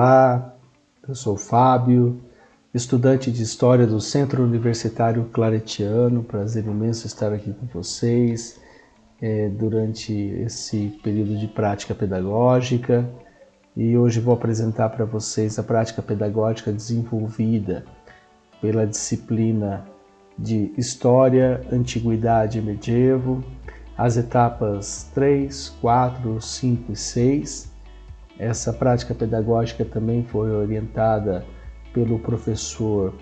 Olá, eu sou o Fábio, estudante de História do Centro Universitário Claretiano. Prazer imenso estar aqui com vocês durante esse período de prática pedagógica. E hoje vou apresentar para vocês a prática pedagógica desenvolvida pela disciplina de História, Antiguidade e Medievo, as etapas 3, 4, 5 e 6. Essa prática pedagógica também foi orientada pelo professor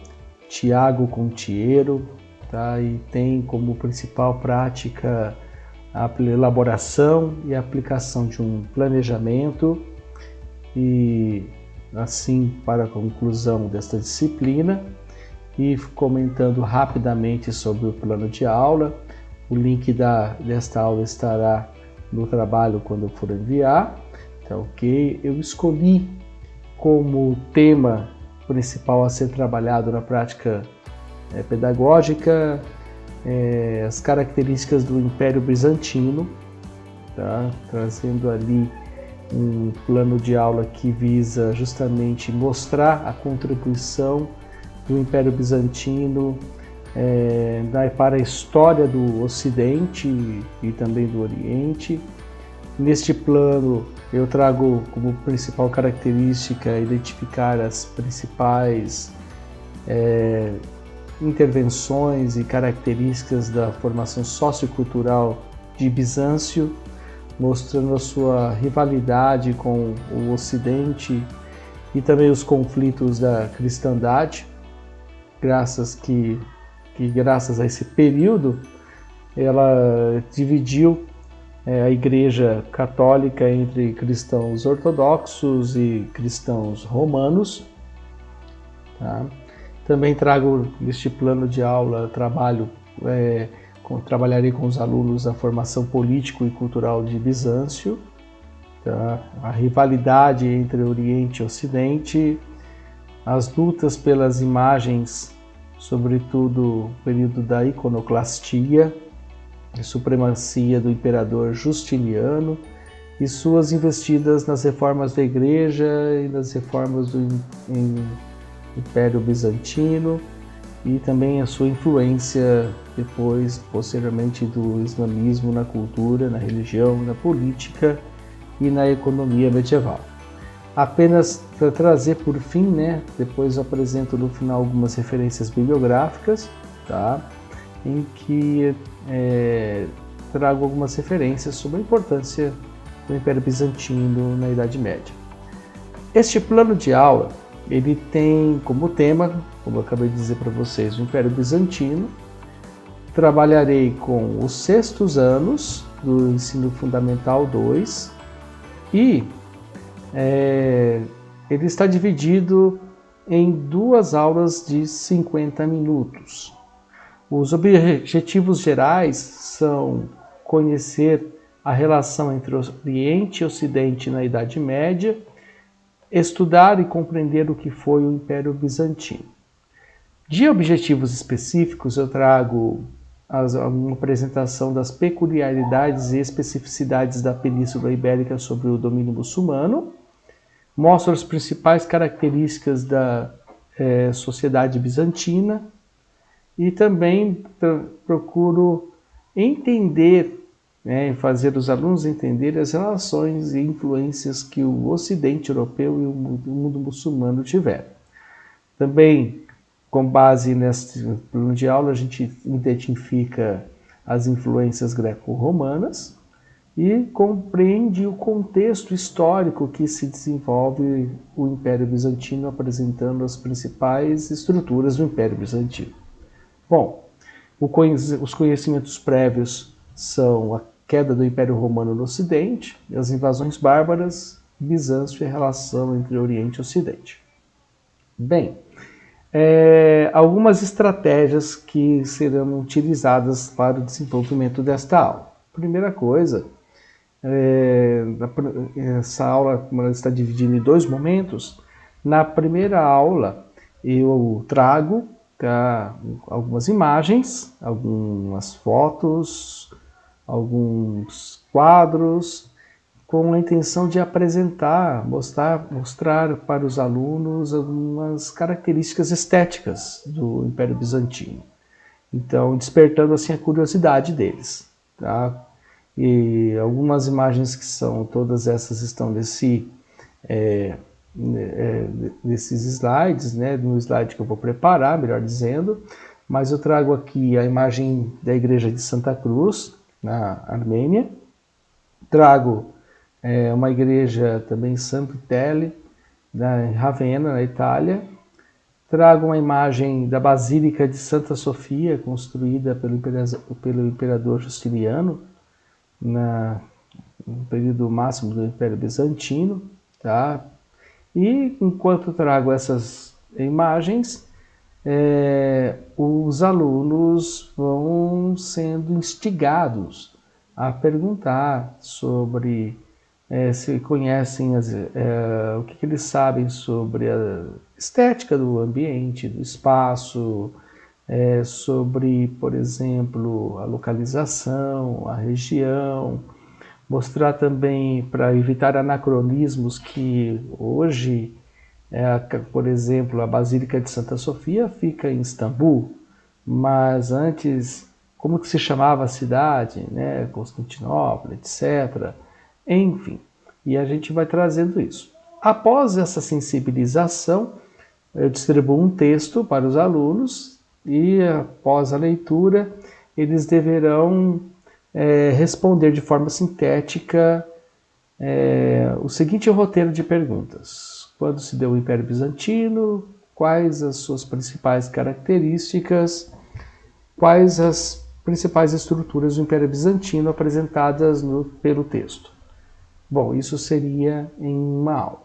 Tiago Contiero, tá? E tem como principal prática a elaboração e aplicação de um planejamento. E assim, para a conclusão desta disciplina, e comentando rapidamente sobre o plano de aula, o link desta aula estará no trabalho quando eu for enviar. Tá, ok? Eu escolhi como tema principal a ser trabalhado na prática pedagógica as características do Império Bizantino, tá? Trazendo ali um plano de aula que visa justamente mostrar a contribuição do Império Bizantino para a história do Ocidente e também do Oriente. Neste plano, eu trago como principal característica identificar as principais intervenções e características da formação sociocultural de Bizâncio, mostrando a sua rivalidade com o Ocidente e também os conflitos da cristandade, graças a esse período, ela dividiu a Igreja Católica entre cristãos ortodoxos e cristãos romanos. Tá? Também trago neste plano de aula trabalharei com os alunos a formação político e cultural de Bizâncio, tá? A rivalidade entre Oriente e Ocidente, as lutas pelas imagens, sobretudo o período da iconoclastia, a supremacia do imperador Justiniano e suas investidas nas reformas da Igreja e nas reformas do Império Bizantino, e também a sua influência posteriormente do islamismo na cultura, na religião, na política e na economia medieval. Apenas para trazer por fim, depois eu apresento no final algumas referências bibliográficas, tá? Em que trago algumas referências sobre a importância do Império Bizantino na Idade Média. Este plano de aula, ele tem como tema, como eu acabei de dizer para vocês, o Império Bizantino. Trabalharei com os 6º anos do Ensino Fundamental 2 e ele está dividido em 2 aulas de 50 minutos. Os objetivos gerais são conhecer a relação entre Oriente e Ocidente na Idade Média, estudar e compreender o que foi o Império Bizantino. De objetivos específicos, eu trago uma apresentação das peculiaridades e especificidades da Península Ibérica sobre o domínio muçulmano, mostro as principais características da sociedade bizantina, e também procuro entender, fazer os alunos entenderem as relações e influências que o Ocidente europeu e o mundo muçulmano tiveram. Também, com base nesse plano de aula, a gente identifica as influências greco-romanas e compreende o contexto histórico que se desenvolve o Império Bizantino, apresentando as principais estruturas do Império Bizantino. Bom, os conhecimentos prévios são a queda do Império Romano no Ocidente, as invasões bárbaras, Bizâncio e a relação entre Oriente e Ocidente. Bem, algumas estratégias que serão utilizadas para o desenvolvimento desta aula. Primeira coisa, essa aula, como ela está dividida em 2 momentos, na primeira aula eu trago algumas imagens, algumas fotos, alguns quadros com a intenção de apresentar, mostrar para os alunos algumas características estéticas do Império Bizantino. Então, despertando assim a curiosidade deles, tá? E algumas imagens que são, todas essas estão nesses slides, né? No slide que eu vou preparar, melhor dizendo, mas eu trago aqui a imagem da igreja de Santa Cruz, na Armênia, trago uma igreja também San Vitelli, em Ravenna, na Itália. Trago uma imagem da Basílica de Santa Sofia, construída pelo imperador Justiniano, no período máximo do Império Bizantino. Tá? E enquanto trago essas imagens, os alunos vão sendo instigados a perguntar sobre se conhecem o que eles sabem sobre a estética do ambiente, do espaço, sobre, por exemplo, a localização, a região, mostrar também, para evitar anacronismos, que hoje, por exemplo, a Basílica de Santa Sofia fica em Istambul, mas antes, como que se chamava a cidade, né? Constantinopla, etc., enfim, e a gente vai trazendo isso. Após essa sensibilização, eu distribuo um texto para os alunos e, após a leitura, eles deverão responder de forma sintética o seguinte roteiro de perguntas. Quando se deu o Império Bizantino? Quais as suas principais características? Quais as principais estruturas do Império Bizantino apresentadas pelo texto? Bom, isso seria em uma aula.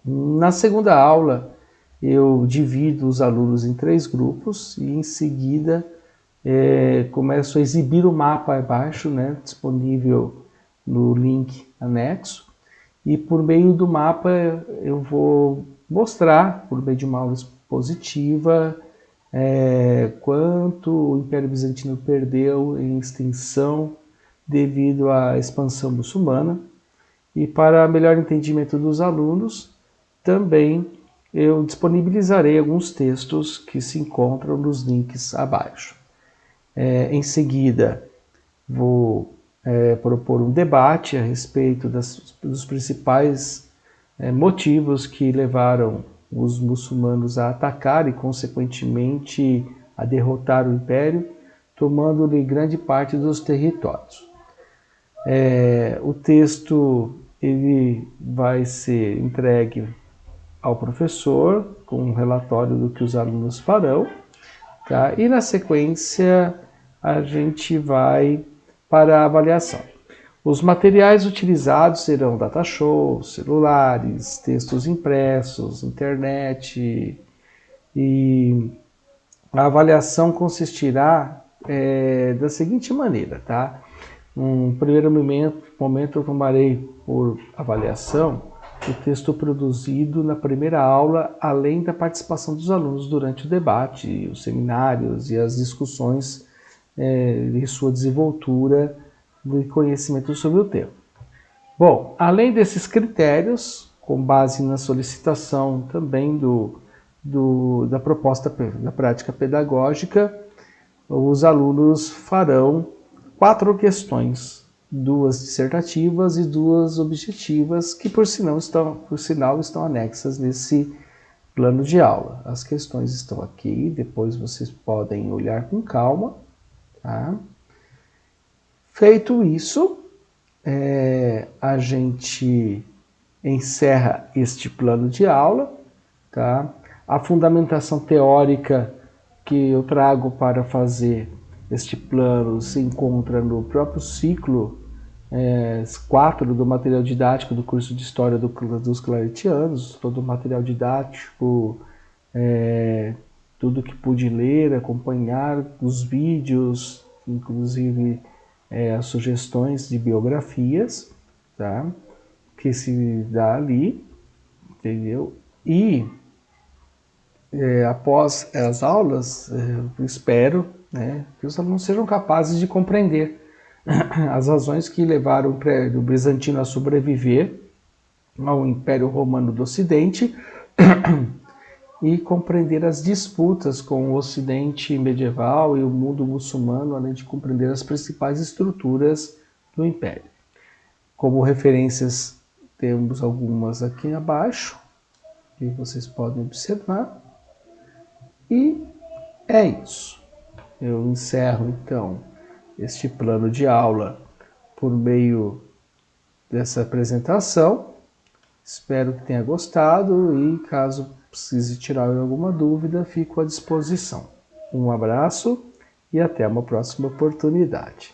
Na segunda aula, eu divido os alunos em 3 grupos e, em seguida, começo a exibir o mapa abaixo, né, disponível no link anexo. E, por meio do mapa, eu vou mostrar, por meio de uma aula expositiva, quanto o Império Bizantino perdeu em extensão devido à expansão muçulmana. E, para melhor entendimento dos alunos, também eu disponibilizarei alguns textos que se encontram nos links abaixo. Em seguida, vou propor um debate a respeito dos principais motivos que levaram os muçulmanos a atacar e, consequentemente, a derrotar o Império, tomando-lhe grande parte dos territórios. O texto ele vai ser entregue ao professor com um relatório do que os alunos farão, tá? E, na sequência, a gente vai para a avaliação. Os materiais utilizados serão datashows, celulares, textos impressos, internet, e a avaliação consistirá da seguinte maneira, tá? Num primeiro momento eu tomarei por avaliação o texto produzido na primeira aula, além da participação dos alunos durante o debate, os seminários e as discussões de sua desenvoltura de conhecimento sobre o tema. Bom, além desses critérios, com base na solicitação também da proposta da prática pedagógica, os alunos farão 4 questões, 2 dissertativas e 2 objetivas, que por sinal estão anexas nesse plano de aula. As questões estão aqui, depois vocês podem olhar com calma. Tá? Feito isso, a gente encerra este plano de aula. Tá? A fundamentação teórica que eu trago para fazer este plano se encontra no próprio ciclo 4 do material didático do curso de História dos Claretianos. Todo o material didático, tudo que pude ler, acompanhar, os vídeos, inclusive as sugestões de biografias, tá? Que se dá ali, entendeu? E após as aulas, eu espero, né, que os alunos sejam capazes de compreender as razões que levaram o Império Bizantino a sobreviver ao Império Romano do Ocidente e compreender as disputas com o Ocidente medieval e o mundo muçulmano, além de compreender as principais estruturas do Império. Como referências, temos algumas aqui abaixo, que vocês podem observar. E é isso. Eu encerro, então, este plano de aula por meio dessa apresentação. Espero que tenha gostado e, caso precise tirar alguma dúvida, fico à disposição. Um abraço e até uma próxima oportunidade.